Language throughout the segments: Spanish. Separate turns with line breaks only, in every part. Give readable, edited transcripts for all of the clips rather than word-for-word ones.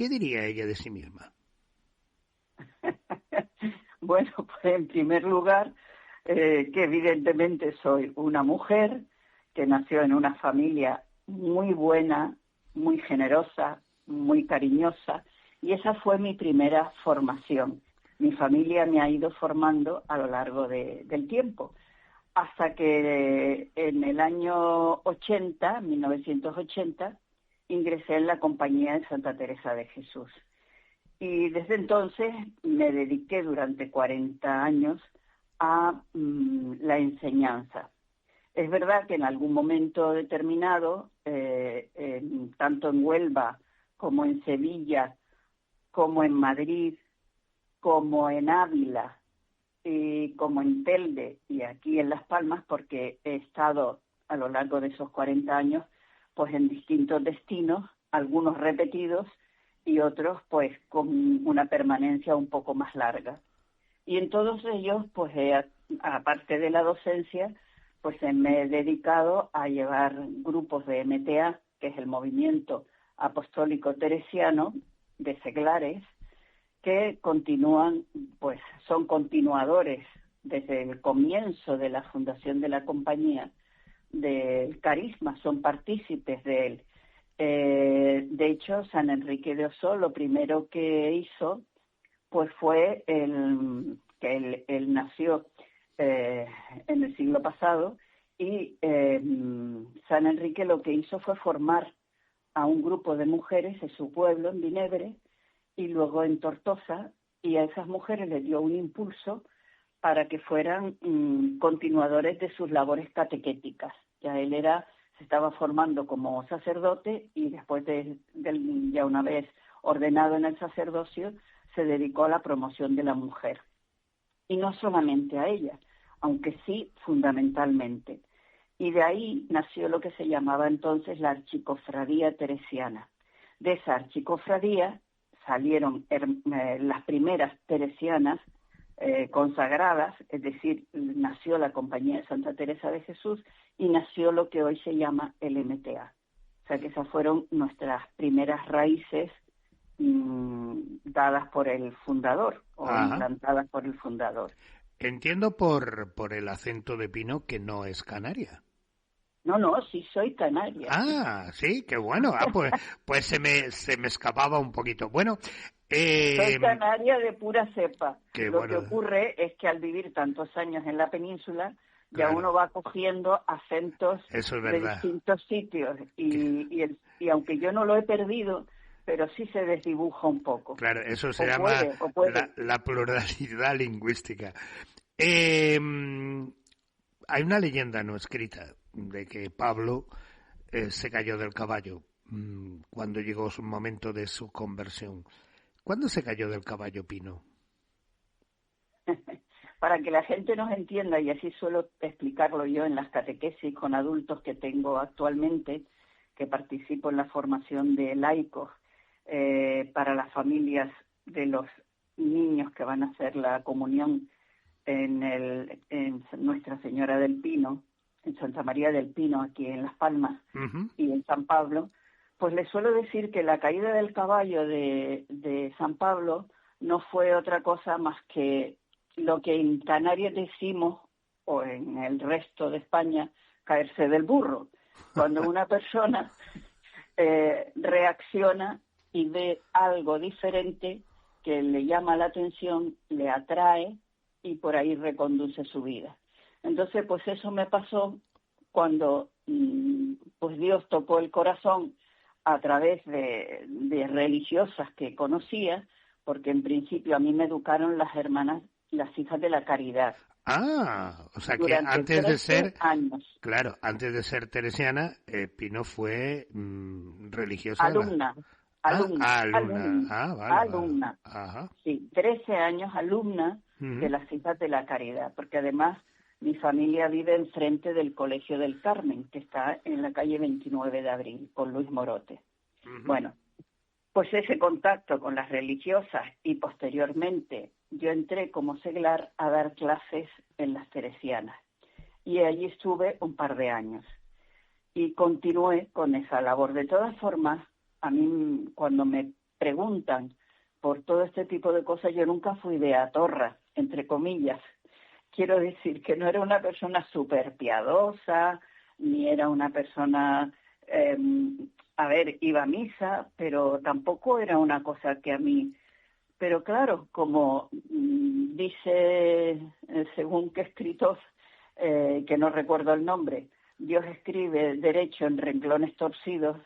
¿qué diría ella de sí misma?
Bueno, pues en primer lugar, que evidentemente soy una mujer que nació en una familia muy buena, muy generosa, muy cariñosa, y esa fue mi primera formación. Mi familia me ha ido formando a lo largo del tiempo, hasta que en el año 80, 1980, ingresé en la Compañía de Santa Teresa de Jesús. Y desde entonces me dediqué durante 40 años a la enseñanza. Es verdad que en algún momento determinado, tanto en Huelva como en Sevilla, como en Madrid, como en Ávila, y como en Telde y aquí en Las Palmas, porque he estado a lo largo de esos 40 años pues en distintos destinos, algunos repetidos y otros pues con una permanencia un poco más larga. Y en todos ellos, pues aparte de la docencia, pues me he dedicado a llevar grupos de MTA, que es el Movimiento Apostólico Teresiano de seglares, que continúan, pues son continuadores desde el comienzo de la fundación de la compañía del carisma, son partícipes de él. De hecho, San Enrique de Osó lo primero que hizo pues fue que él nació en el siglo pasado y San Enrique lo que hizo fue formar a un grupo de mujeres en su pueblo, en Vinebre, y luego en Tortosa, y a esas mujeres les dio un impulso para que fueran continuadores de sus labores catequéticas. Ya él se estaba formando como sacerdote y después ya una vez ordenado en el sacerdocio, se dedicó a la promoción de la mujer. Y no solamente a ella, aunque sí fundamentalmente. Y de ahí nació lo que se llamaba entonces la Archicofradía Teresiana. De esa Archicofradía salieron las primeras teresianas consagradas, es decir, nació la Compañía de Santa Teresa de Jesús y nació lo que hoy se llama el MTA. O sea que esas fueron nuestras primeras raíces dadas por el fundador o implantadas por el fundador.
Entiendo por el acento de Pino que no es canaria.
No, sí soy canaria.
Ah, sí, qué bueno. Pues se me escapaba un poquito. Bueno,
soy canaria de pura cepa. Lo que
bueno.
ocurre es que al vivir tantos años en la península, ya
claro,
uno va cogiendo acentos
de
distintos sitios. Y aunque yo no lo he perdido, pero sí se desdibuja un poco.
Claro, eso se llama la pluralidad lingüística. Hay una leyenda no escrita de que Pablo se cayó del caballo cuando llegó su momento de su conversión. ¿Cuándo se cayó del caballo, Pino?
Para que la gente nos entienda, y así suelo explicarlo yo en las catequesis con adultos que tengo actualmente, que participo en la formación de laicos para las familias de los niños que van a hacer la comunión en Nuestra Señora del Pino, en Santa María del Pino, aquí en Las Palmas, y en San Pablo, pues les suelo decir que la caída del caballo de San Pablo no fue otra cosa más que lo que en Canarias decimos, o en el resto de España, caerse del burro. Cuando una persona reacciona y ve algo diferente que le llama la atención, le atrae y por ahí reconduce su vida. Entonces, pues eso me pasó cuando pues Dios tocó el corazón a través de religiosas que conocía, porque en principio a mí me educaron las hijas de la caridad.
O sea que antes de ser
años.
Claro, antes de ser teresiana, Pino fue religiosa.
Alumna.
Alumna.
Ajá. Sí, 13 años alumna de las hijas de la caridad, porque además mi familia vive enfrente del Colegio del Carmen, que está en la calle 29 de Abril, con Luis Morote. Bueno, pues ese contacto con las religiosas y posteriormente yo entré como seglar a dar clases en las teresianas y allí estuve un par de años y continué con esa labor. De todas formas, a mí cuando me preguntan por todo este tipo de cosas, yo nunca fui beatorra, entre comillas. Quiero decir que no era una persona súper piadosa, ni era una persona, iba a misa, pero tampoco era una cosa que a mí... Pero claro, como dice, según qué escritor, que no recuerdo el nombre, Dios escribe derecho en renglones torcidos,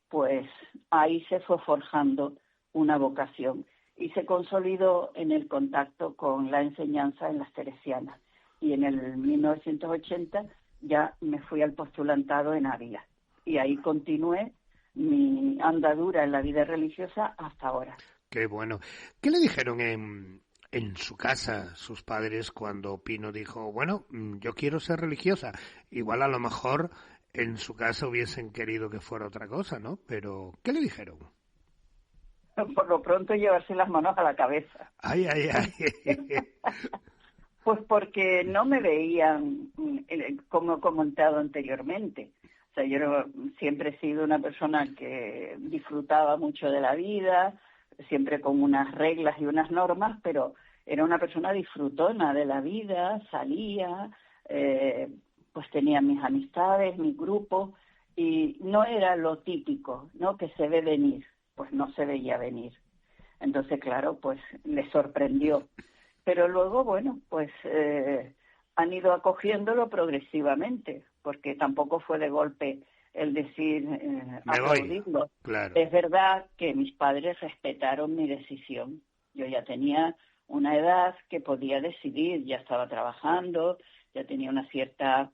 pues ahí se fue forjando una vocación y se consolidó en el contacto con la enseñanza en las teresianas. Y en el 1980 ya me fui al postulantado en Ávila. Y ahí continué mi andadura en la vida religiosa hasta ahora.
Qué bueno. ¿Qué le dijeron en su casa sus padres cuando Pino dijo, bueno, yo quiero ser religiosa? Igual a lo mejor en su casa hubiesen querido que fuera otra cosa, ¿no? Pero, ¿qué le dijeron?
Por lo pronto llevarse las manos a la cabeza.
Ay, ay, ay.
Pues porque no me veían, como he comentado anteriormente. O sea, yo siempre he sido una persona que disfrutaba mucho de la vida, siempre con unas reglas y unas normas, pero era una persona disfrutona de la vida, salía, pues tenía mis amistades, mi grupo, y no era lo típico, ¿no? Que se ve venir, pues no se veía venir. Entonces, claro, pues le sorprendió. Pero luego, bueno, pues han ido acogiéndolo progresivamente, porque tampoco fue de golpe el decir, aplaudirlo.
Claro.
Es verdad que mis padres respetaron mi decisión. Yo ya tenía una edad que podía decidir, ya estaba trabajando, ya tenía una cierta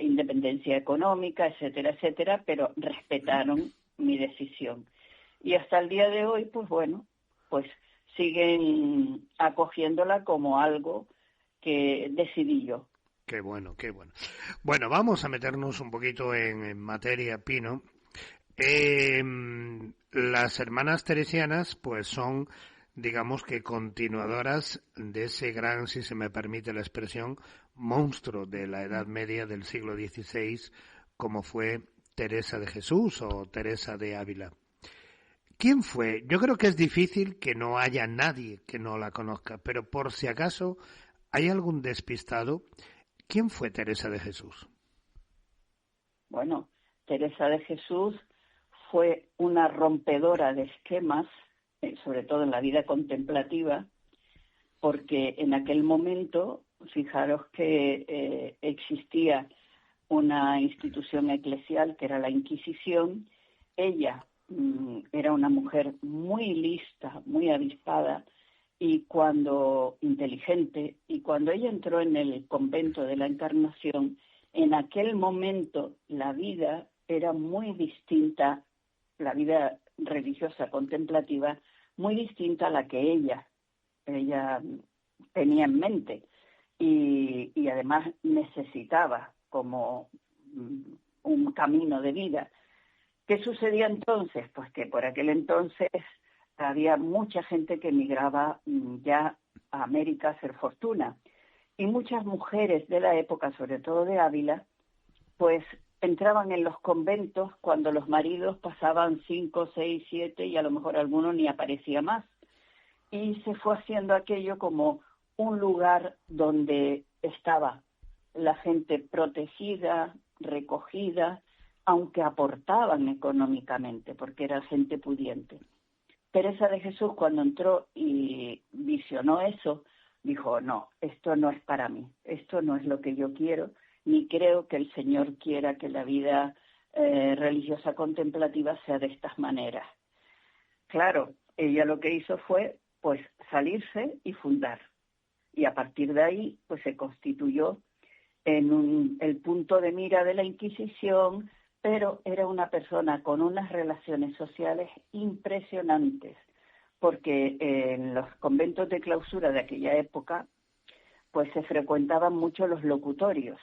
independencia económica, etcétera, etcétera, pero respetaron mi decisión. Y hasta el día de hoy, pues bueno, pues siguen acogiéndola como algo que decidí yo.
Qué bueno, qué bueno. Bueno, vamos a meternos un poquito en materia, Pino. Las hermanas teresianas, pues son, digamos que continuadoras de ese gran, si se me permite la expresión, monstruo de la Edad Media del siglo XVI, como fue Teresa de Jesús o Teresa de Ávila. ¿Quién fue? Yo creo que es difícil que no haya nadie que no la conozca, pero por si acaso hay algún despistado. ¿Quién fue Teresa de Jesús?
Bueno, Teresa de Jesús fue una rompedora de esquemas, sobre todo en la vida contemplativa, porque en aquel momento, fijaros que existía una institución eclesial que era la Inquisición. Ella era una mujer muy lista, muy avispada, y inteligente, y cuando ella entró en el convento de la Encarnación, en aquel momento la vida era muy distinta, la vida religiosa contemplativa, muy distinta a la que ella tenía en mente, y además necesitaba como un camino de vida. ¿Qué sucedía entonces? Pues que por aquel entonces había mucha gente que emigraba ya a América a hacer fortuna. Y muchas mujeres de la época, sobre todo de Ávila, pues entraban en los conventos cuando los maridos pasaban 5, 6, 7 y a lo mejor alguno ni aparecía más. Y se fue haciendo aquello como un lugar donde estaba la gente protegida, recogida, aunque aportaban económicamente, porque era gente pudiente. Teresa de Jesús, cuando entró y visionó eso, dijo, no, esto no es para mí, esto no es lo que yo quiero, ni creo que el Señor quiera que la vida religiosa contemplativa sea de estas maneras. Claro, ella lo que hizo fue, pues, salirse y fundar. Y a partir de ahí, pues, se constituyó en el punto de mira de la Inquisición, pero era una persona con unas relaciones sociales impresionantes, porque en los conventos de clausura de aquella época, pues se frecuentaban mucho los locutorios,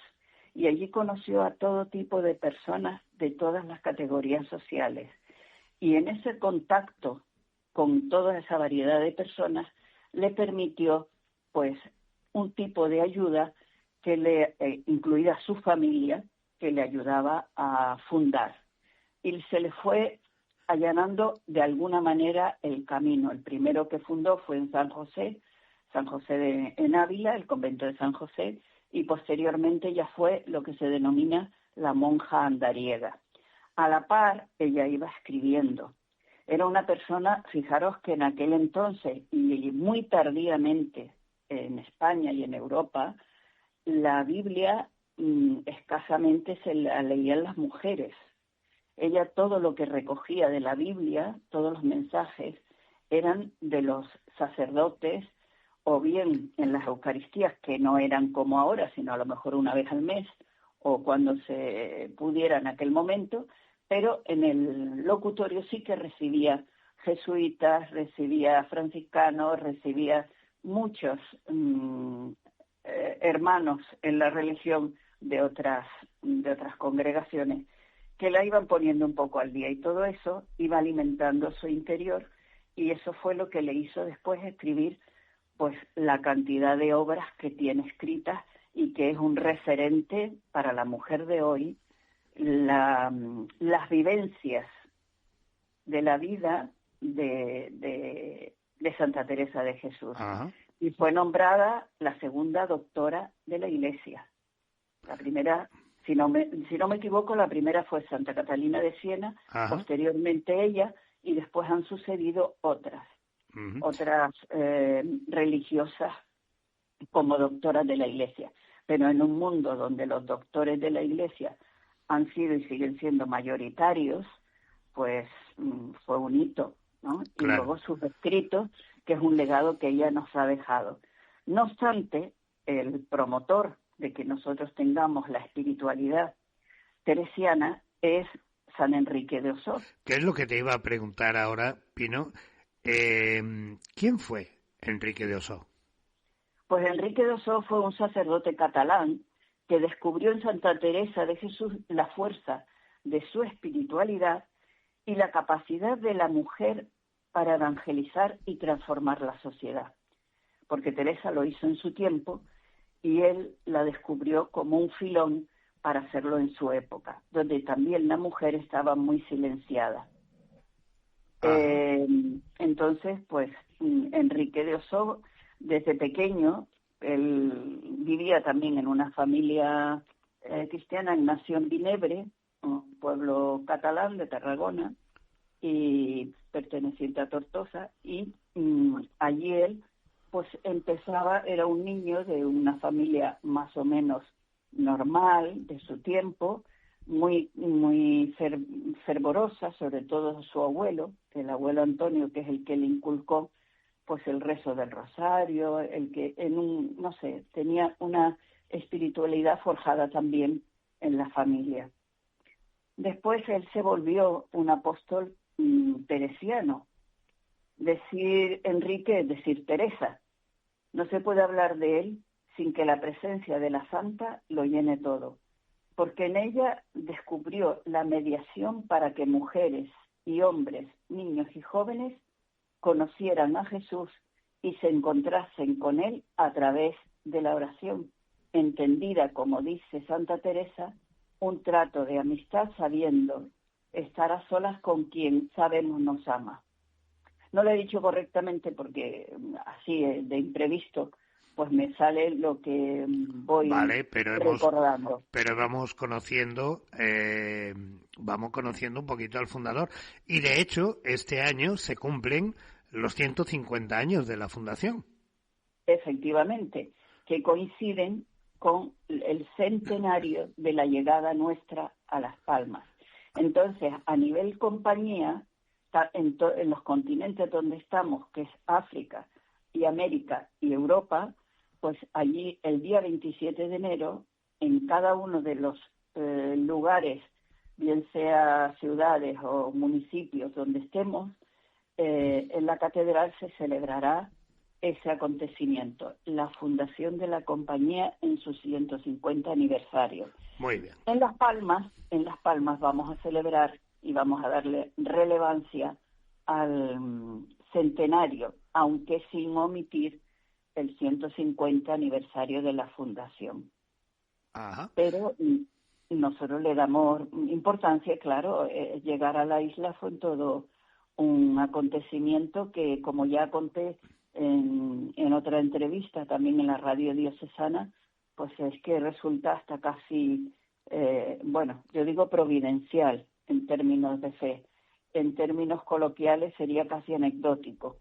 y allí conoció a todo tipo de personas de todas las categorías sociales. Y en ese contacto con toda esa variedad de personas, le permitió, pues, un tipo de ayuda que le incluida su familia, que le ayudaba a fundar. Y se le fue allanando de alguna manera el camino. El primero que fundó fue en San José en Ávila, el convento de San José, y posteriormente ya fue lo que se denomina la monja andariega. A la par, ella iba escribiendo. Era una persona, fijaros que en aquel entonces, y muy tardíamente en España y en Europa, la Biblia escasamente se la leían las mujeres. Ella todo lo que recogía de la Biblia, todos los mensajes, eran de los sacerdotes, o bien en las Eucaristías, que no eran como ahora, sino a lo mejor una vez al mes, o cuando se pudiera en aquel momento, pero en el locutorio sí que recibía jesuitas, recibía franciscanos, recibía muchos hermanos en la religión de otras congregaciones que la iban poniendo un poco al día, y todo eso iba alimentando su interior, y eso fue lo que le hizo después escribir pues la cantidad de obras que tiene escritas, y que es un referente para la mujer de hoy, las vivencias de la vida de Santa Teresa de Jesús.
Ajá.
Y fue nombrada la segunda doctora de la Iglesia. La primera, si no me equivoco, la primera fue Santa Catalina de Siena,
Ajá.
posteriormente ella, y después han sucedido otras religiosas como doctoras de la Iglesia. Pero en un mundo donde los doctores de la Iglesia han sido y siguen siendo mayoritarios, pues fue un hito, ¿no?
Claro.
Y luego sus escritos, que es un legado que ella nos ha dejado. No obstante, el promotor de que nosotros tengamos la espiritualidad teresiana es San Enrique de Osor.
¿Qué es lo que te iba a preguntar ahora, Pino? ¿Quién fue Enrique de Osor?
Pues Enrique de Osor fue un sacerdote catalán que descubrió en Santa Teresa de Jesús la fuerza de su espiritualidad y la capacidad de la mujer para evangelizar y transformar la sociedad. Porque Teresa lo hizo en su tiempo y él la descubrió como un filón para hacerlo en su época, donde también la mujer estaba muy silenciada. Entonces, pues, Enrique de Osor, desde pequeño, él vivía también en una familia cristiana, nació en Vinebre, un pueblo catalán de Tarragona, y perteneciente a Tortosa, y allí él, pues, era un niño de una familia más o menos normal de su tiempo, muy fervorosa, sobre todo su abuelo, el abuelo Antonio, que es el que le inculcó pues el rezo del rosario, el que tenía una espiritualidad forjada también en la familia. Después él se volvió un apóstol teresiano. Decir Enrique es decir Teresa. No se puede hablar de él sin que la presencia de la santa lo llene todo, porque en ella descubrió la mediación para que mujeres y hombres, niños y jóvenes conocieran a Jesús y se encontrasen con él a través de la oración, entendida, como dice Santa Teresa, un trato de amistad sabiendo estar a solas con quien sabemos nos ama. No lo he dicho correctamente porque así de imprevisto pues me sale lo que voy recordando.
Pero vamos conociendo un poquito al fundador. Y de hecho, este año se cumplen los 150 años de la fundación.
Efectivamente, que coinciden con el centenario de la llegada nuestra a Las Palmas. Entonces, a nivel compañía, en los continentes donde estamos, que es África y América y Europa, pues allí el día 27 de enero, en cada uno de los lugares, bien sea ciudades o municipios donde estemos, en la catedral se celebrará ese acontecimiento, la fundación de la compañía en su 150 aniversario.
Muy bien.
En Las Palmas vamos a celebrar y vamos a darle relevancia al centenario, aunque sin omitir el 150 aniversario de la fundación.
Ajá.
Pero nosotros le damos importancia, claro. Llegar a la isla fue todo un acontecimiento que, como ya conté en otra entrevista, también en la radio diocesana, pues es que resulta hasta casi, yo digo providencial en términos de fe. En términos coloquiales sería casi anecdótico,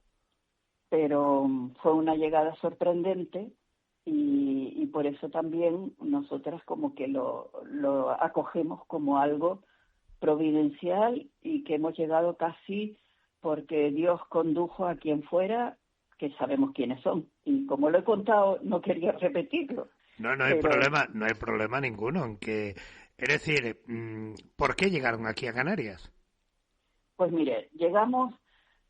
pero fue una llegada sorprendente y por eso también nosotras como que lo acogemos como algo providencial y que hemos llegado casi porque Dios condujo a quien fuera, que sabemos quiénes son. Y como lo he contado, no quería repetirlo.
No hay problema ninguno en que, es decir, ¿por qué llegaron aquí a Canarias?
Pues mire, llegamos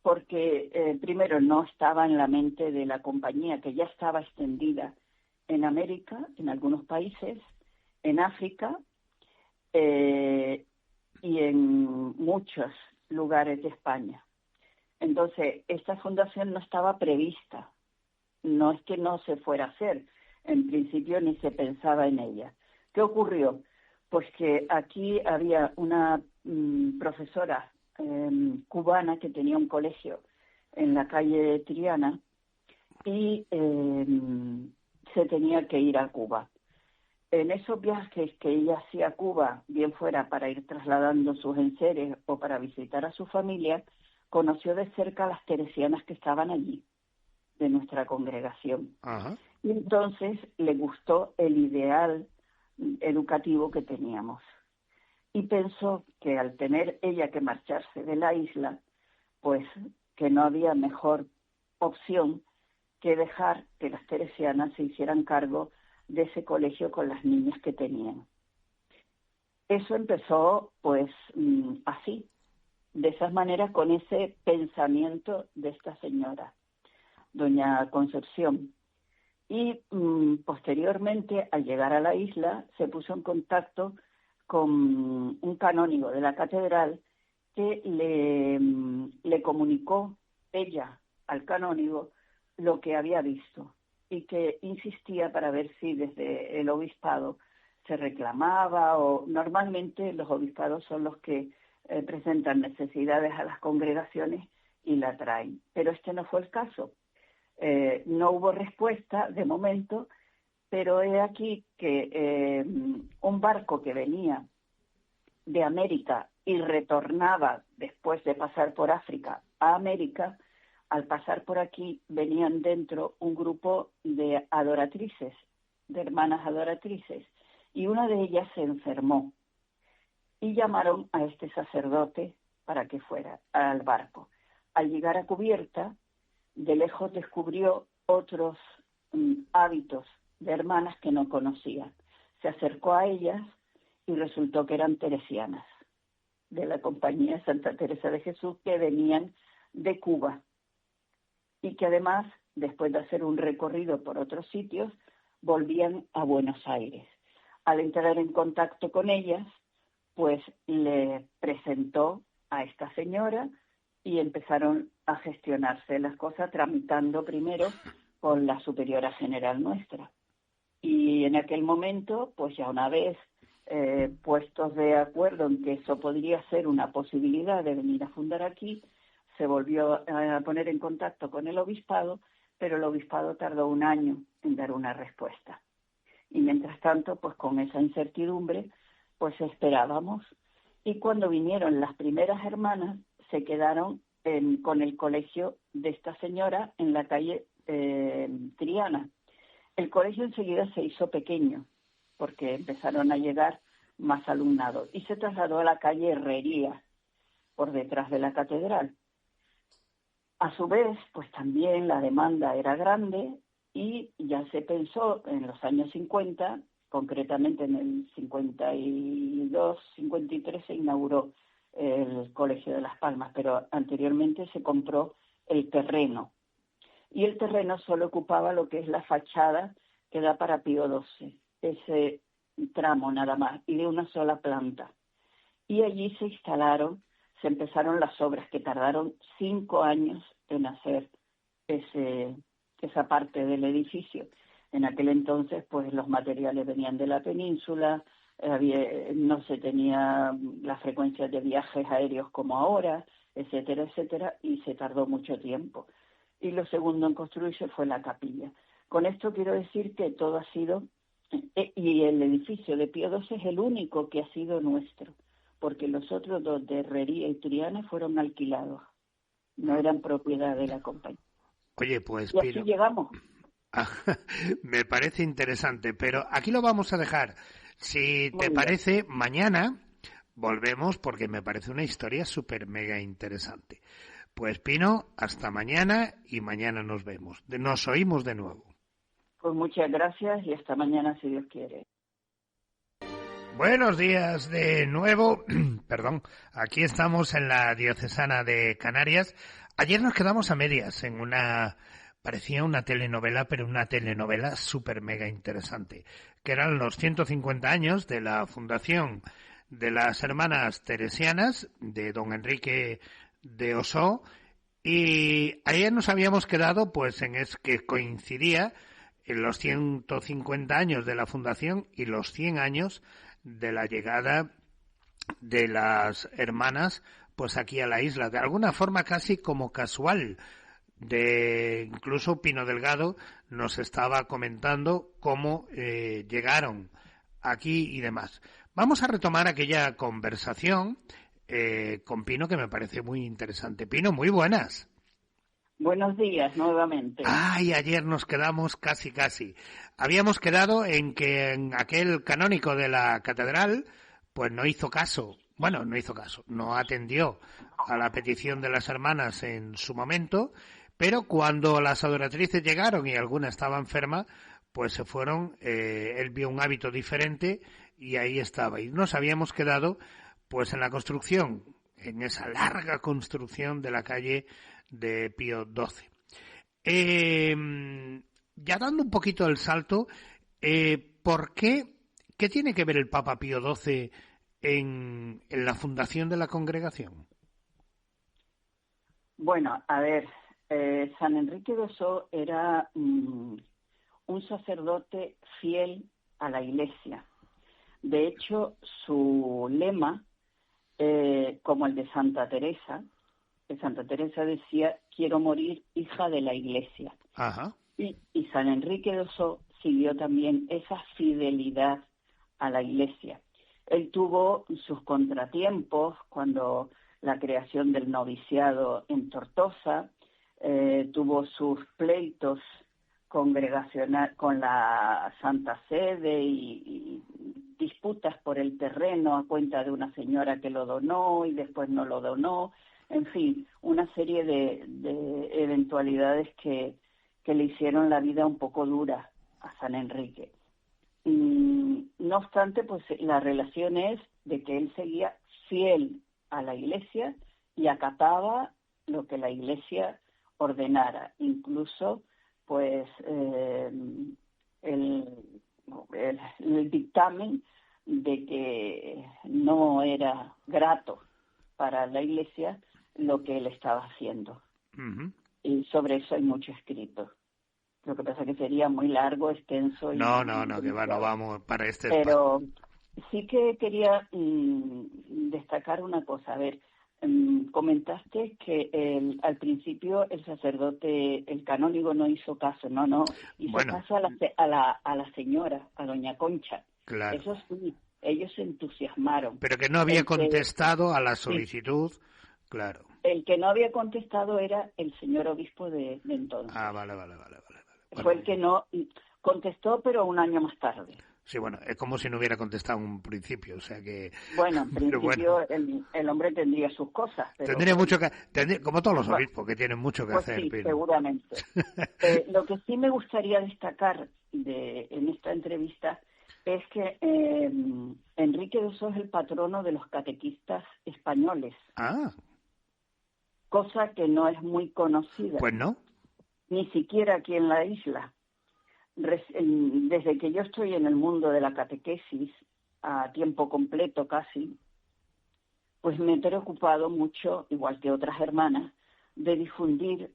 porque primero no estaba en la mente de la compañía, que ya estaba extendida en América, en algunos países, en África y en muchos lugares de España. Entonces, esta fundación no estaba prevista. No es que no se fuera a hacer, en principio ni se pensaba en ella. ¿Qué ocurrió? Pues que aquí había una profesora cubana que tenía un colegio en la calle Triana y se tenía que ir a Cuba. En esos viajes que ella hacía a Cuba, bien fuera para ir trasladando sus enseres o para visitar a su familia, conoció de cerca a las teresianas que estaban allí, de nuestra congregación.
Ajá.
Y entonces le gustó el ideal educativo que teníamos. Y pensó que al tener ella que marcharse de la isla, pues que no había mejor opción que dejar que las teresianas se hicieran cargo de ese colegio con las niñas que tenían. Eso empezó pues así, de esas maneras, con ese pensamiento de esta señora, doña Concepción. Y posteriormente, al llegar a la isla, se puso en contacto con un canónigo de la catedral que le comunicó ella al canónigo lo que había visto y que insistía para ver si desde el obispado se reclamaba, o normalmente los obispados son los que presentan necesidades a las congregaciones y la traen. Pero este no fue el caso. No hubo respuesta de momento, pero he aquí que un barco que venía de América y retornaba después de pasar por África a América, al pasar por aquí venían dentro un grupo de adoratrices, de hermanas adoratrices, y una de ellas se enfermó y llamaron a este sacerdote para que fuera al barco. Al llegar a cubierta, de lejos descubrió otros hábitos de hermanas que no conocía. Se acercó a ellas y resultó que eran teresianas de la Compañía Santa Teresa de Jesús, que venían de Cuba y que además, después de hacer un recorrido por otros sitios, volvían a Buenos Aires. Al entrar en contacto con ellas, pues le presentó a esta señora y empezaron a gestionarse las cosas, tramitando primero con la superiora general nuestra. Y en aquel momento, pues ya una vez puestos de acuerdo en que eso podría ser una posibilidad de venir a fundar aquí, se volvió a poner en contacto con el obispado, pero el obispado tardó 1 año en dar una respuesta. Y mientras tanto, pues con esa incertidumbre, pues esperábamos. Y cuando vinieron las primeras hermanas, se quedaron con el colegio de esta señora en la calle Triana. El colegio enseguida se hizo pequeño, porque empezaron a llegar más alumnado, y se trasladó a la calle Herrería, por detrás de la catedral. A su vez, pues también la demanda era grande y ya se pensó en los años 50, concretamente en el 52, 53 se inauguró el Colegio de Las Palmas, pero anteriormente se compró el terreno. Y el terreno solo ocupaba lo que es la fachada que da para Pío XII, ese tramo nada más, y de una sola planta. Y allí se empezaron las obras que tardaron 5 años en hacer esa parte del edificio. En aquel entonces, pues los materiales venían de la península, no se tenía las frecuencias de viajes aéreos como ahora, etcétera, etcétera, y se tardó mucho tiempo. Y lo segundo en construirse fue la capilla. Con esto quiero decir que todo ha sido, y el edificio de Pío XII es el único que ha sido nuestro, porque los otros dos de Herrería y Triana fueron alquilados, no eran propiedad de la compañía.
Oye, pues
y así llegamos.
Me parece interesante, pero aquí lo vamos a dejar. Si te parece, mañana volvemos porque me parece una historia súper mega interesante. Pues Pino, hasta mañana y mañana nos vemos. Nos oímos de nuevo.
Pues muchas gracias y hasta mañana si Dios quiere.
Buenos días de nuevo. Perdón, aquí estamos en la Diocesana de Canarias. Ayer nos quedamos a medias en parecía una telenovela, pero una telenovela súper mega interesante, que eran los 150 años de la fundación de las Hermanas Teresianas, de don Enrique de Ossó, y ayer nos habíamos quedado pues en que coincidía en los 150 años de la fundación y los 100 años de la llegada de las hermanas pues aquí a la isla, de alguna forma casi como casual. Incluso Pino Delgado nos estaba comentando cómo llegaron aquí y demás. Vamos a retomar aquella conversación con Pino que me parece muy interesante. Pino, muy buenas.
Buenos días nuevamente.
Ay, ayer nos quedamos casi. Habíamos quedado en que en aquel canónigo de la catedral pues no hizo caso. Bueno, no atendió a la petición de las hermanas en su momento. Pero cuando las adoratrices llegaron y alguna estaba enferma, pues se fueron, él vio un hábito diferente y ahí estaba. Y nos habíamos quedado pues en la construcción, en esa larga construcción de la calle de Pío XII. Ya dando un poquito el salto, ¿qué tiene que ver el Papa Pío XII en la fundación de la congregación?
Bueno, a ver, San Enrique de Ossó era un sacerdote fiel a la Iglesia. De hecho, su lema, como el de Santa Teresa decía, quiero morir hija de la Iglesia.
Ajá.
Y San Enrique de Ossó siguió también esa fidelidad a la Iglesia. Él tuvo sus contratiempos cuando la creación del noviciado en Tortosa, tuvo sus pleitos congregacional con la Santa Sede y disputas por el terreno a cuenta de una señora que lo donó y después no lo donó, en fin, una serie de eventualidades que le hicieron la vida un poco dura a San Enrique. No obstante, pues la relación es de que él seguía fiel a la Iglesia y acataba lo que la Iglesia ordenara, incluso pues el dictamen de que no era grato para la Iglesia lo que él estaba haciendo.
Uh-huh.
Y sobre eso hay mucho escrito. Lo que pasa es que sería muy largo, extenso.
No, que va, no vamos para este
Pero sí que quería destacar una cosa. A ver, comentaste que al principio el sacerdote, el canónigo no hizo caso, hizo caso a la señora, a doña Concha.
Claro.
Eso sí, ellos se entusiasmaron.
Pero que no había contestado a la solicitud, sí. Claro.
El que no había contestado era el señor obispo de entonces.
Ah, vale.
Fue el que no contestó, pero un año más tarde.
Sí, bueno, es como si no hubiera contestado en un principio, o sea que...
Bueno, en principio el hombre tendría sus cosas. Pero
tendría mucho que... como todos los obispos, que tienen mucho que hacer.
Sí, pero... seguramente. Lo que sí me gustaría destacar en esta entrevista es que Enrique de Ossó es el patrono de los catequistas españoles.
Ah.
Cosa que no es muy conocida.
Pues no.
Ni siquiera aquí en la isla. Desde que yo estoy en el mundo de la catequesis, a tiempo completo casi, pues me he preocupado mucho, igual que otras hermanas, de difundir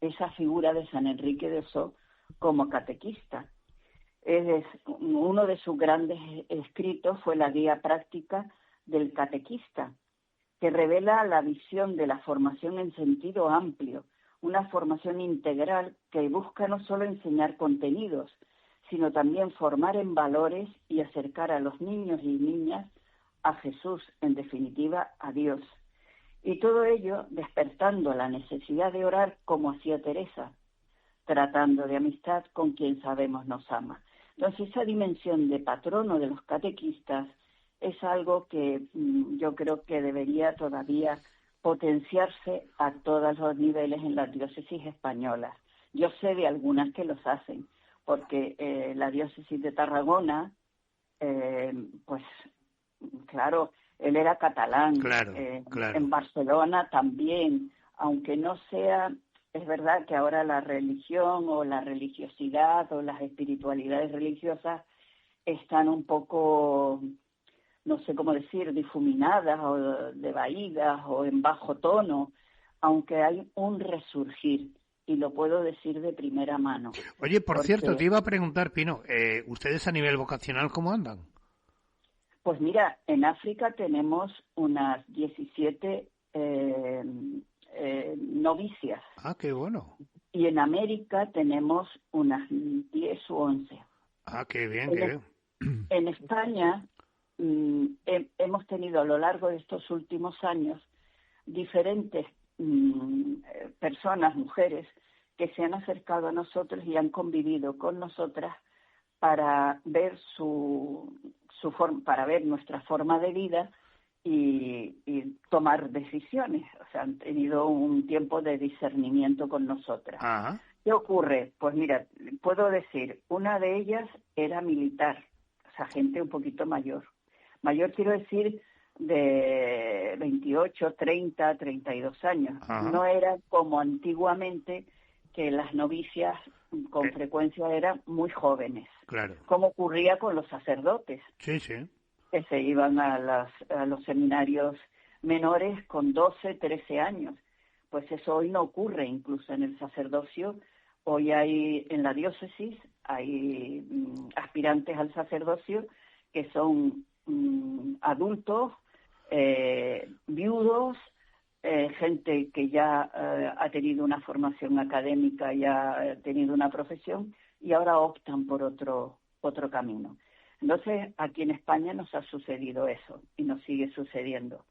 esa figura de San Enrique de Ossó como catequista. Uno de sus grandes escritos fue la guía práctica del catequista, que revela la visión de la formación en sentido amplio, una formación integral que busca no solo enseñar contenidos, sino también formar en valores y acercar a los niños y niñas a Jesús, en definitiva, a Dios. Y todo ello despertando la necesidad de orar como hacía Teresa, tratando de amistad con quien sabemos nos ama. Entonces, esa dimensión de patrono de los catequistas es algo que yo creo que debería todavía potenciarse a todos los niveles en las diócesis españolas. Yo sé de algunas que los hacen, porque la diócesis de Tarragona, pues claro, él era catalán,
claro.
En Barcelona también, aunque no sea, es verdad que ahora la religión o la religiosidad o las espiritualidades religiosas están un poco, no sé cómo decir, difuminadas o devaídas o en bajo tono, aunque hay un resurgir, y lo puedo decir de primera mano.
Oye, por cierto, te iba a preguntar, Pino, ¿ustedes a nivel vocacional cómo andan?
Pues mira, en África tenemos unas 17 novicias.
Ah, qué bueno.
Y en América tenemos unas 10 u 11.
Ah, qué bien, qué bien.
En España hemos tenido a lo largo de estos últimos años diferentes personas, mujeres, que se han acercado a nosotros y han convivido con nosotras para ver para ver nuestra forma de vida y tomar decisiones. O sea, han tenido un tiempo de discernimiento con nosotras.
Ajá.
¿Qué ocurre? Pues mira, puedo decir, una de ellas era militar, o sea, gente un poquito mayor. Mayor quiero decir de 28, 30, 32 años.
Ajá.
No era como antiguamente, que las novicias con frecuencia eran muy jóvenes.
Claro.
Como ocurría con los sacerdotes.
Sí, sí.
Que se iban a los seminarios menores con 12, 13 años. Pues eso hoy no ocurre, incluso en el sacerdocio. Hoy hay, en la diócesis, hay aspirantes al sacerdocio que son adultos, viudos, gente que ya ha tenido una formación académica, ya ha tenido una profesión y ahora optan por otro camino. Entonces, aquí en España nos ha sucedido eso y nos sigue sucediendo.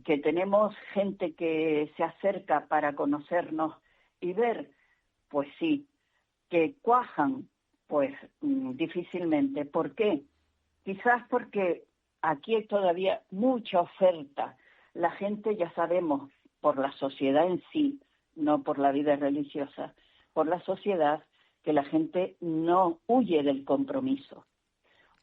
Que tenemos gente que se acerca para conocernos y ver, pues sí. Que cuajan, pues difícilmente. ¿Por qué? Quizás porque aquí hay todavía mucha oferta. La gente, ya sabemos, por la sociedad en sí, no por la vida religiosa, por la sociedad, que la gente no huye del compromiso.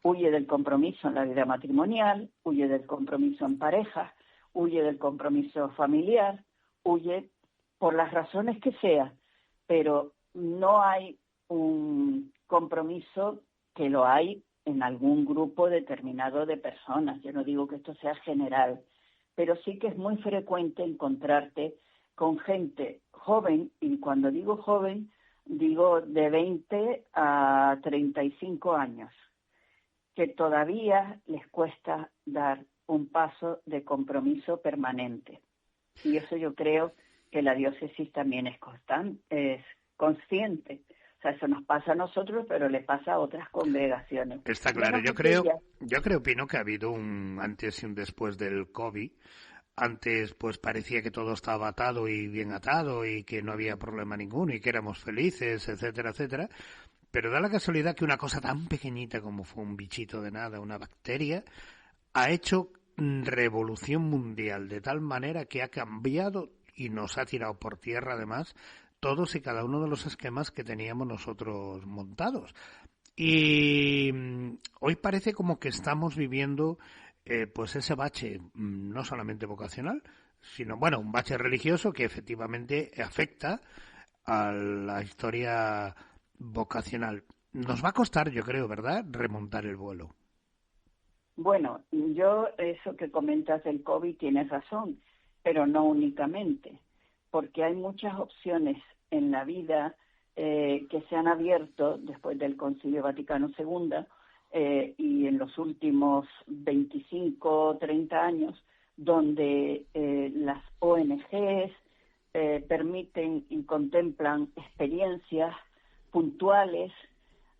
Huye del compromiso en la vida matrimonial, huye del compromiso en pareja, huye del compromiso familiar, huye por las razones que sea, pero no hay un compromiso que lo hay en algún grupo determinado de personas. Yo no digo que esto sea general, pero sí que es muy frecuente encontrarte con gente joven, y cuando digo joven, digo de 20 a 35 años, que todavía les cuesta dar un paso de compromiso permanente. Y eso yo creo que la diócesis también es consciente. O sea, eso nos pasa a nosotros, pero le pasa a otras congregaciones.
Está claro. Yo creo, Pino, que ha habido un antes y un después del COVID. Antes, pues parecía que todo estaba atado y bien atado y que no había problema ninguno y que éramos felices, etcétera, etcétera. Pero da la casualidad que una cosa tan pequeñita como fue un bichito de nada, una bacteria, ha hecho revolución mundial de tal manera que ha cambiado y nos ha tirado por tierra, además, todos y cada uno de los esquemas que teníamos nosotros montados. Y hoy parece como que estamos viviendo pues ese bache, no solamente vocacional, sino, bueno, un bache religioso que efectivamente afecta a la historia vocacional. Nos va a costar, yo creo, ¿verdad?, remontar el vuelo.
Bueno, eso que comentas del COVID tienes razón, pero no únicamente, porque hay muchas opciones en la vida que se han abierto después del Concilio Vaticano II y en los últimos 25 o 30 años, donde las ONGs permiten y contemplan experiencias puntuales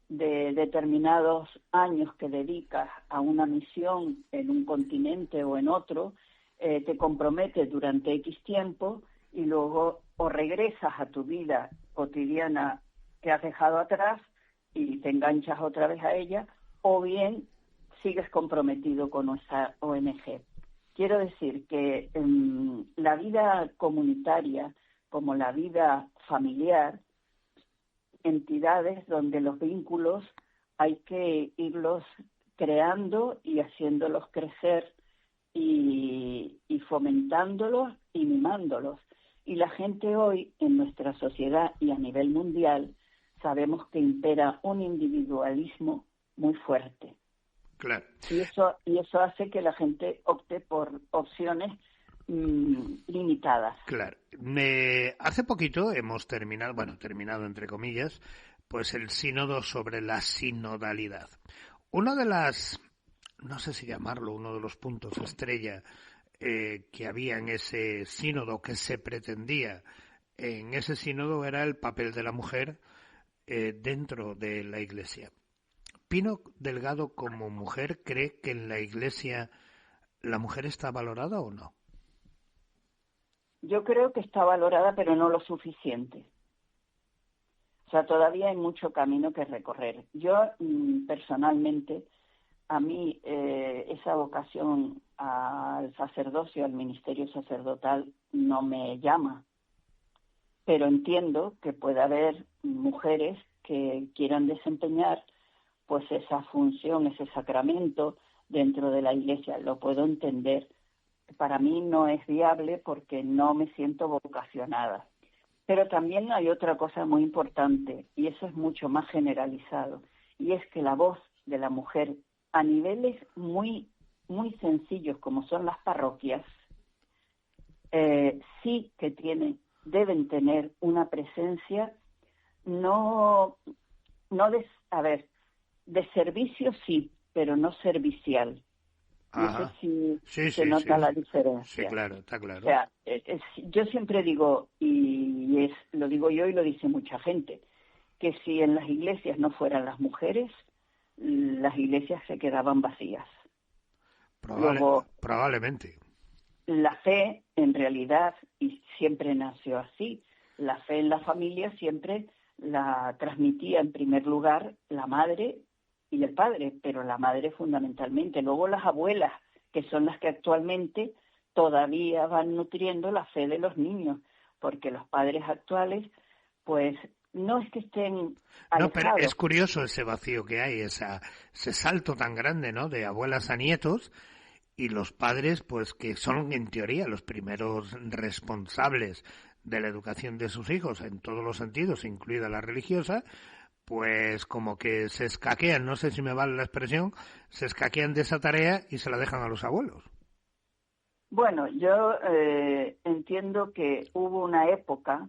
de determinados años que dedicas a una misión en un continente o en otro, te comprometes durante X tiempo y luego o regresas a tu vida cotidiana que has dejado atrás y te enganchas otra vez a ella, o bien sigues comprometido con esa ONG. Quiero decir que la vida comunitaria, como la vida familiar, entidades donde los vínculos hay que irlos creando y haciéndolos crecer y fomentándolos y mimándolos. Y la gente hoy en nuestra sociedad y a nivel mundial sabemos que impera un individualismo muy fuerte.
Claro.
Y eso hace que la gente opte por opciones limitadas.
Claro. Hace poquito hemos terminado entre comillas, pues el sínodo sobre la sinodalidad. Una de las, no sé si llamarlo, uno de los puntos estrella que había en ese sínodo, que se pretendía en ese sínodo, era el papel de la mujer dentro de la Iglesia. Pino Delgado, como mujer, ¿cree que en la Iglesia la mujer está valorada o no?
Yo creo que está valorada, pero no lo suficiente. O sea, todavía hay mucho camino que recorrer. Yo, personalmente, a mí esa vocación al sacerdocio, al ministerio sacerdotal, no me llama. Pero entiendo que puede haber mujeres que quieran desempeñar pues esa función, ese sacramento dentro de la Iglesia. Lo puedo entender. Para mí no es viable porque no me siento vocacionada. Pero también hay otra cosa muy importante, y eso es mucho más generalizado, y es que la voz de la mujer a niveles muy, muy sencillos, como son las parroquias, sí que deben tener una presencia de servicio sí, pero no servicial.
Ajá.
No sé si
sí,
se nota la diferencia.
Sí, claro, está claro.
O sea, yo siempre digo, y lo digo yo y lo dice mucha gente, que si en las iglesias no fueran las mujeres, las iglesias se quedaban vacías. Luego,
probablemente.
la fe, en realidad, y siempre nació así, la fe en la familia siempre la transmitía en primer lugar la madre y el padre, pero la madre fundamentalmente. Luego las abuelas, que son las que actualmente todavía van nutriendo la fe de los niños, porque los padres actuales, pues, no es que estén alejados.
No, pero es curioso ese vacío que hay, ese salto tan grande, ¿no?, de abuelas a nietos, y los padres, pues, que son en teoría los primeros responsables de la educación de sus hijos en todos los sentidos, incluida la religiosa, pues como que se escaquean, no sé si me vale la expresión, se escaquean de esa tarea y se la dejan a los abuelos.
Bueno, yo entiendo que hubo una época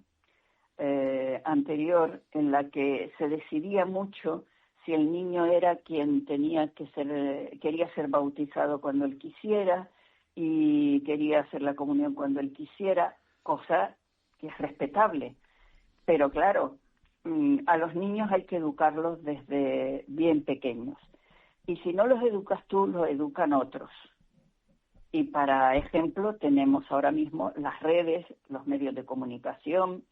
anterior en la que se decidía mucho si el niño era quien quería ser bautizado cuando él quisiera y quería hacer la comunión cuando él quisiera, cosa que es respetable. Pero claro, a los niños hay que educarlos desde bien pequeños. Y si no los educas tú, los educan otros. Y para ejemplo tenemos ahora mismo las redes, los medios de comunicación,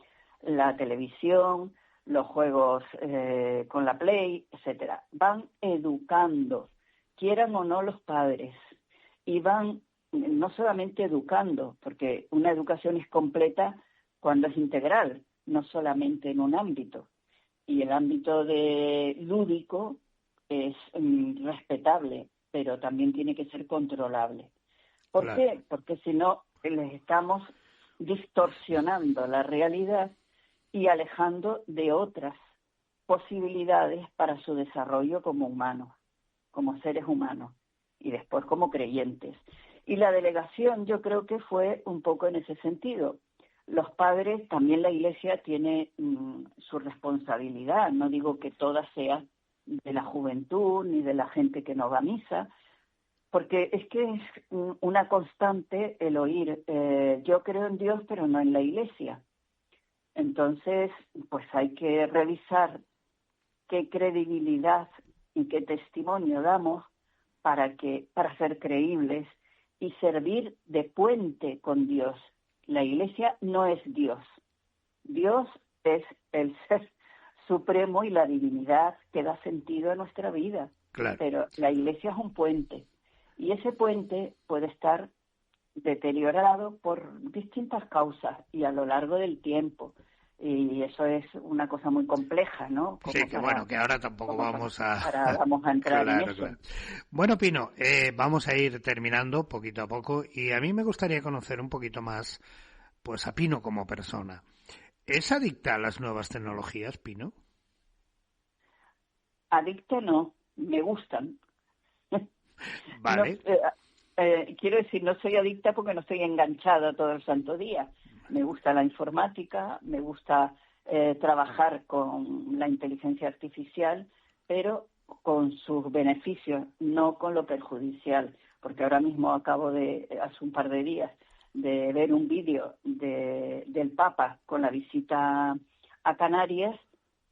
la televisión, los juegos con la Play, etcétera. Van educando, quieran o no los padres, y van no solamente educando, porque una educación es completa cuando es integral, no solamente en un ámbito. Y el ámbito de lúdico es respetable, pero también tiene que ser controlable. ¿Por qué? Porque si no, les estamos distorsionando la realidad y alejando de otras posibilidades para su desarrollo como humanos, como seres humanos, y después como creyentes. Y la delegación yo creo que fue un poco en ese sentido. los padres, también la Iglesia tiene su responsabilidad. No digo que toda sea de la juventud ni de la gente que no va a misa, porque es que es una constante el oír, yo creo en Dios pero no en la Iglesia. Entonces, pues hay que revisar qué credibilidad y qué testimonio damos para ser creíbles y servir de puente con Dios. La Iglesia no es Dios. Dios es el ser supremo y la divinidad que da sentido a nuestra vida.
Claro.
Pero la Iglesia es un puente. Y ese puente puede estar deteriorado por distintas causas y a lo largo del tiempo. Y eso es una cosa muy compleja, ¿no?
Como sí, que bueno, que ahora tampoco vamos a
entrar claro, en eso.
Claro. Bueno, Pino, vamos a ir terminando poquito a poco y a mí me gustaría conocer un poquito más, pues, a Pino como persona. ¿Es adicta a las nuevas tecnologías, Pino?
Adicta no, me gustan.
Vale.
No, quiero decir, no soy adicta porque no estoy enganchada todo el santo día. Me gusta la informática, me gusta trabajar con la inteligencia artificial, pero con sus beneficios, no con lo perjudicial. Porque ahora mismo acabo hace un par de días, de ver un vídeo del Papa con la visita a Canarias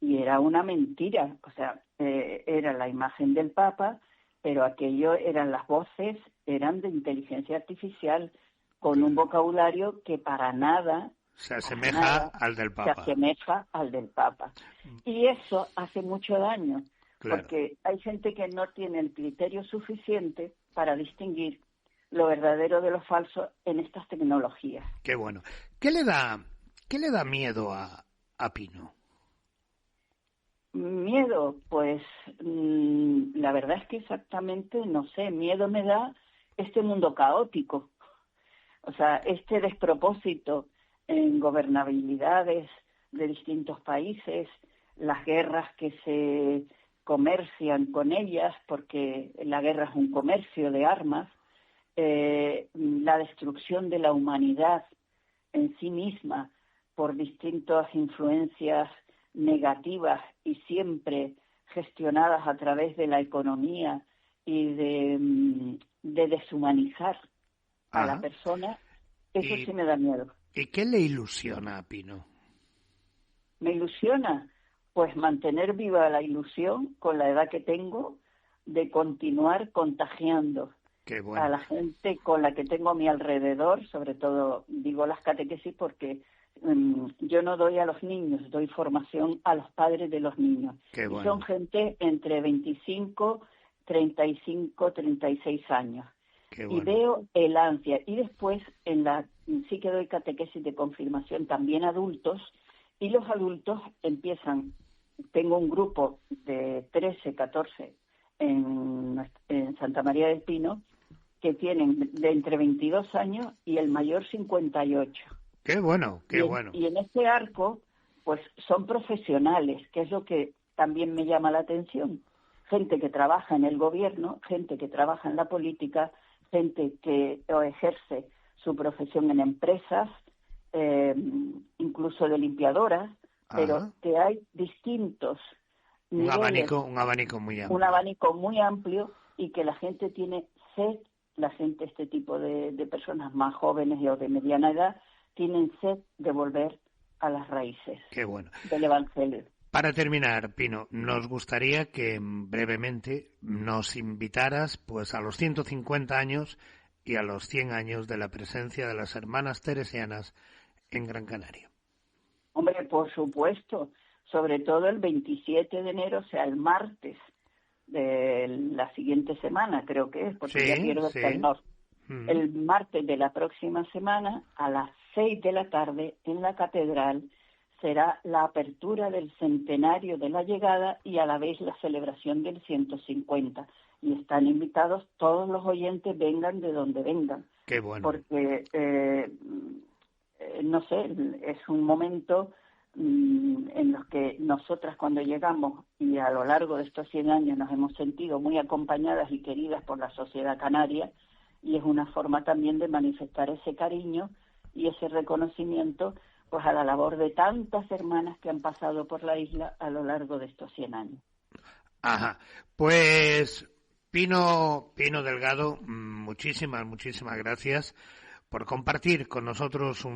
y era una mentira. O sea, era la imagen del Papa, pero aquello eran de inteligencia artificial con un vocabulario que para nada
se asemeja al del
Papa. Y eso hace mucho daño,
claro.
Porque hay gente que no tiene el criterio suficiente para distinguir lo verdadero de lo falso en estas tecnologías.
Qué bueno. ¿Qué le da miedo a Pino?
Miedo, pues la verdad es que exactamente no sé. Miedo me da este mundo caótico. O sea, este despropósito en gobernabilidades de distintos países, las guerras que se comercian con ellas, porque la guerra es un comercio de armas, la destrucción de la humanidad en sí misma por distintas influencias negativas y siempre gestionadas a través de la economía y de deshumanizar a la persona, eso sí me da miedo.
¿Y qué le ilusiona a Pino?
Me ilusiona, pues mantener viva la ilusión con la edad que tengo de continuar contagiando a la gente con la que tengo a mi alrededor, sobre todo digo las catequesis porque yo no doy a los niños, doy formación a los padres de los niños.
Qué bueno.
Y son gente entre 25, 35, 36 años.
Bueno.
Y veo el ansia. Y después sí que doy catequesis de confirmación también a adultos, y los adultos tengo un grupo de 13, 14 en Santa María del Pino, que tienen de entre 22 años y el mayor 58.
¡Qué bueno, qué bueno!
Y en este arco, pues son profesionales, que es lo que también me llama la atención. Gente que trabaja en el gobierno, gente que trabaja en la política, gente que ejerce su profesión en empresas, incluso de limpiadoras, pero que hay distintos niveles.
Un abanico muy amplio.
Un abanico muy amplio y que la gente tiene sed, este tipo de personas más jóvenes o de mediana edad, tienen sed de volver a las raíces.
Qué bueno.
Del Evangelio.
Para terminar, Pino, nos gustaría que brevemente nos invitaras pues a los 150 años y a los 100 años de la presencia de las hermanas teresianas en Gran Canaria.
Hombre, por supuesto, sobre todo el 27 de enero, o sea, el martes de la siguiente semana, creo que es, porque ya pierdo el norte. El martes de la próxima semana, a las 6 de la tarde, en la catedral, será la apertura del centenario de la llegada y a la vez la celebración del 150. Y están invitados todos los oyentes, vengan de donde vengan.
Qué bueno.
Porque, no sé, es un momento en los que nosotras cuando llegamos y a lo largo de estos 100 años nos hemos sentido muy acompañadas y queridas por la sociedad canaria, y es una forma también de manifestar ese cariño y ese reconocimiento pues a la labor de tantas hermanas que han pasado por la isla a lo largo de estos 100 años.
Ajá, pues Pino Delgado, muchísimas gracias por compartir con nosotros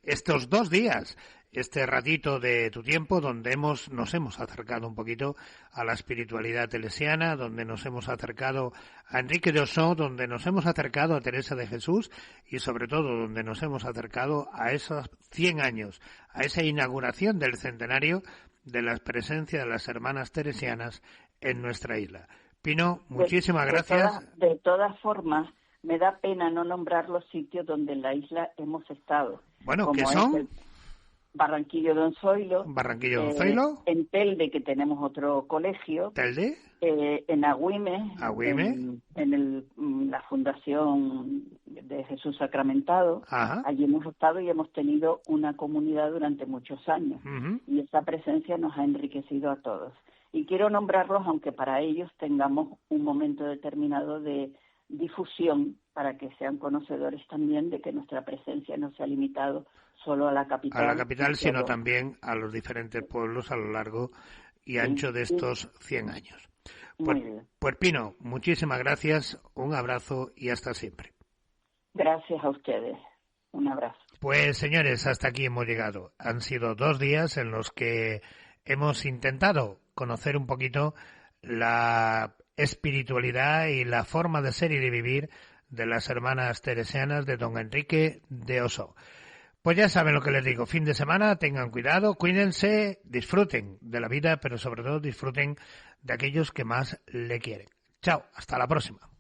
estos 2 días, este ratito de tu tiempo, donde nos hemos acercado un poquito a la espiritualidad teresiana, donde nos hemos acercado a Enrique de Ossó, donde nos hemos acercado a Teresa de Jesús y sobre todo donde nos hemos acercado a esos 100 años, a esa inauguración del centenario de la presencia de las hermanas teresianas en nuestra isla. Pino, muchísimas gracias.
De todas formas, me da pena no nombrar los sitios donde en la isla hemos estado.
Bueno, ¿qué son?
Barranquillo de Onzoilo.
Barranquillo de Onzoilo.
En Telde, que tenemos otro colegio.
¿Telde?
En Agüime.
Agüime.
En la Fundación de Jesús Sacramentado.
Ajá.
Allí hemos estado y hemos tenido una comunidad durante muchos años.
Uh-huh.
Y esa presencia nos ha enriquecido a todos. Y quiero nombrarlos, aunque para ellos tengamos un momento determinado de difusión, para que sean conocedores también de que nuestra presencia no se ha limitado solo a la capital.
A la capital, sino también a los diferentes pueblos a lo largo y ancho de estos 100 años. Pues Pino, muchísimas gracias, un abrazo y hasta siempre.
Gracias a ustedes, un abrazo.
Pues señores, hasta aquí hemos llegado. Han sido 2 días en los que hemos intentado conocer un poquito la espiritualidad y la forma de ser y de vivir de las hermanas teresianas de don Enrique de Ossó. Pues ya saben lo que les digo, fin de semana, tengan cuidado, cuídense, disfruten de la vida, pero sobre todo disfruten de aquellos que más le quieren. Chao, hasta la próxima.